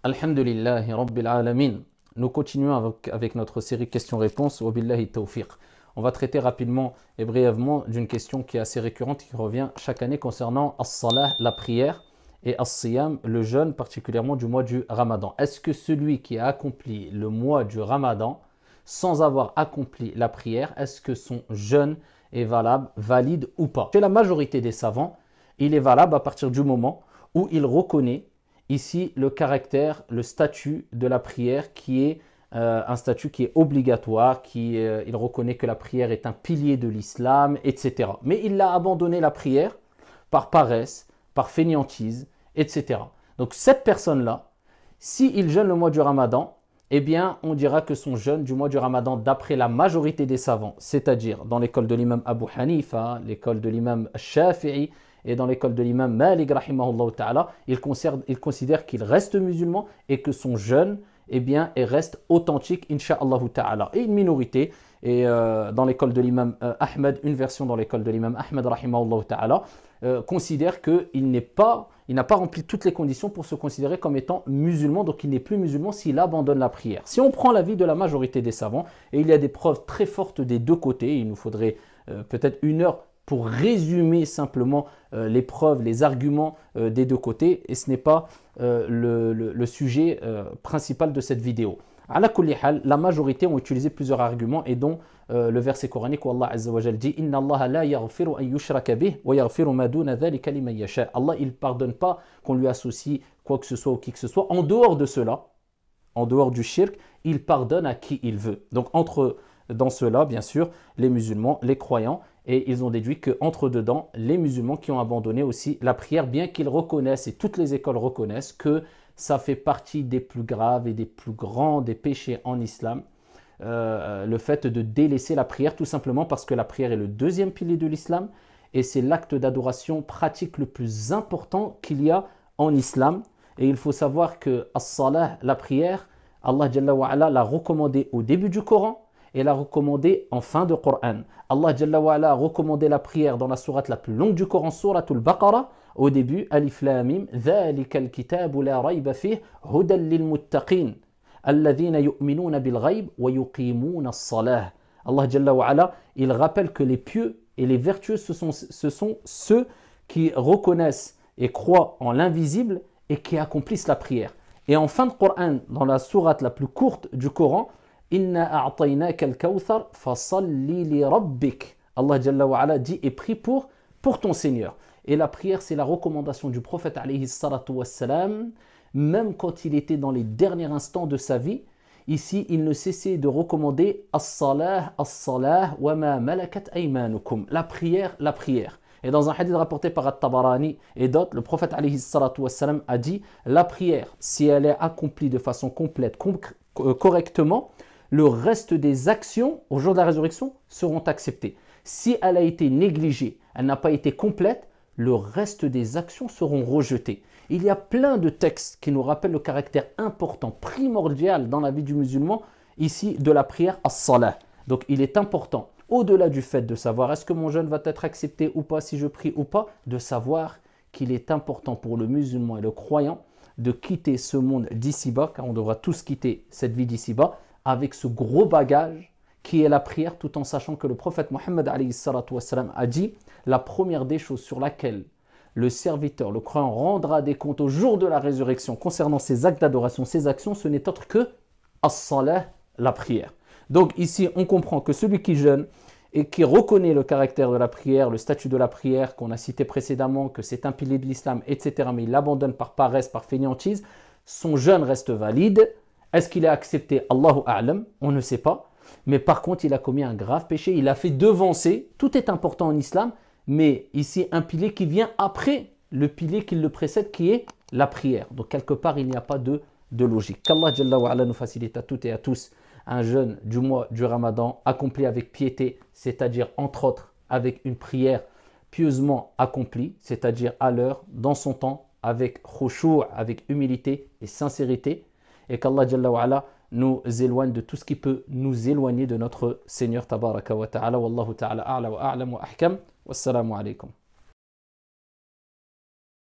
Alhamdulillahi Rabbil Alamin. Nous continuons avec notre série questions-réponses. Wa billahi tawfiq. On va traiter rapidement et brièvement d'une question qui est assez récurrente, qui revient chaque année concernant as-salah, la prière, et as-siyam, le jeûne, particulièrement du mois du Ramadan. Est-ce que celui qui a accompli le mois du Ramadan sans avoir accompli la prière, est-ce que son jeûne est valable, valide ou pas? Chez la majorité des savants, il est valable à partir du moment où il reconnaît ici le caractère, le statut de la prière qui est un statut qui est obligatoire, il reconnaît que la prière est un pilier de l'islam, etc. Mais il a abandonné la prière par paresse, par fainéantise, etc. Donc cette personne-là, s'il jeûne le mois du Ramadan, eh bien on dira que son jeûne du mois du Ramadan, d'après la majorité des savants, c'est-à-dire dans l'école de l'imam Abu Hanifa, l'école de l'imam Shafi'i, et dans l'école de l'imam Malik, rahimahullah ta'ala, il considère qu'il reste musulman et que son jeûne reste authentique, insha'Allah ta'ala. Et une minorité, et dans l'école de l'imam Ahmed, une version dans l'école de l'imam Ahmed, rahimahullah ta'ala, considère qu'il n'a pas rempli toutes les conditions pour se considérer comme étant musulman, donc il n'est plus musulman s'il abandonne la prière. Si on prend l'avis de la majorité des savants, et il y a des preuves très fortes des deux côtés, il nous faudrait peut-être une heure pour résumer simplement les preuves, les arguments des deux côtés, et ce n'est pas le sujet principal de cette vidéo. Ala kulli hal, la majorité ont utilisé plusieurs arguments, et dont le verset coranique où Allah Azza wa Jal dit « Inna Allah la yaghfiru an yushraka bih wa yaghfiru ma duna dhalika liman yasha » Allah, il ne pardonne pas qu'on lui associe quoi que ce soit ou qui que ce soit. En dehors de cela, en dehors du shirk, il pardonne à qui il veut. Donc dans cela, bien sûr, les musulmans, les croyants, et ils ont déduit qu'entre dedans, les musulmans qui ont abandonné aussi la prière, bien qu'ils reconnaissent, et toutes les écoles reconnaissent, que ça fait partie des plus graves et des plus grands des péchés en islam, le fait de délaisser la prière, tout simplement parce que la prière est le deuxième pilier de l'islam, et c'est l'acte d'adoration pratique le plus important qu'il y a en islam. Et il faut savoir que as-salah, la prière, Allah Jalla wa Ala l'a recommandé au début du Coran, et l'a recommandé en fin de Coran. Allah Jalla wa Ala a recommandé la prière dans la sourate la plus longue du Coran, souratul Baqarah, au début, Alif Lam Mim, Dhalikal kitabu la rayba fih, hudan lil muttaqin, alladhina yu'minuna bil ghayb wa yuqimuna as-salah. Allah Jalla wa Ala, il rappelle que les pieux et les vertueux, ce sont ceux qui reconnaissent et croient en l'invisible et qui accomplissent la prière. Et en fin de Coran, dans la sourate la plus courte du Coran, Inna a'taynaka al-kawthar fasalli li rabbik. Allah Jalla wa Ala dit et prie pour ton Seigneur. Et la prière, c'est la recommandation du prophète alayhi salatu wassalam, même quand il était dans les derniers instants de sa vie. Ici, il ne cessait de recommander as-salah, as-salah wa ma malakat aymanukum. La prière, la prière. Et dans un hadith rapporté par At-Tabarani et d'autres, le prophète alayhi salatu wassalam a dit la prière, si elle est accomplie de façon complète, correctement, le reste des actions au jour de la résurrection seront acceptées. Si elle a été négligée, elle n'a pas été complète, le reste des actions seront rejetées. Il y a plein de textes qui nous rappellent le caractère important, primordial dans la vie du musulman, ici de la prière as-salah. Donc il est important, au-delà du fait de savoir est-ce que mon jeûne va être accepté ou pas, si je prie ou pas, de savoir qu'il est important pour le musulman et le croyant de quitter ce monde d'ici-bas, car on devra tous quitter cette vie d'ici-bas, avec ce gros bagage qui est la prière, tout en sachant que le prophète Mohammed a dit la première des choses sur laquelle le serviteur, le croyant, rendra des comptes au jour de la résurrection concernant ses actes d'adoration, ses actions, ce n'est autre que as-salah, la prière. Donc ici, on comprend que celui qui jeûne et qui reconnaît le caractère de la prière, le statut de la prière qu'on a cité précédemment, que c'est un pilier de l'islam, etc., mais il l'abandonne par paresse, par fainéantise, son jeûne reste valide. Est-ce qu'il est accepté? Allahu a'lam, on ne sait pas. Mais par contre, il a commis un grave péché, il a fait devancer, tout est important en islam, mais ici un pilier qui vient après le pilier qui le précède, qui est la prière. Donc quelque part, il n'y a pas de logique. Qu'Allah Jalla wa Ala nous facilite à toutes et à tous un jeûne du mois du Ramadan accompli avec piété, c'est-à-dire entre autres avec une prière pieusement accomplie, c'est-à-dire à l'heure, dans son temps, avec khushu', avec humilité et sincérité, et qu'Allah Jalla wa Ala nous éloigne de tout ce qui peut nous éloigner de notre Seigneur Tabaraka wa Ta'ala. Wallahu Ta'ala a'la wa a'lam wa ahkam. Wassalamu alaikum.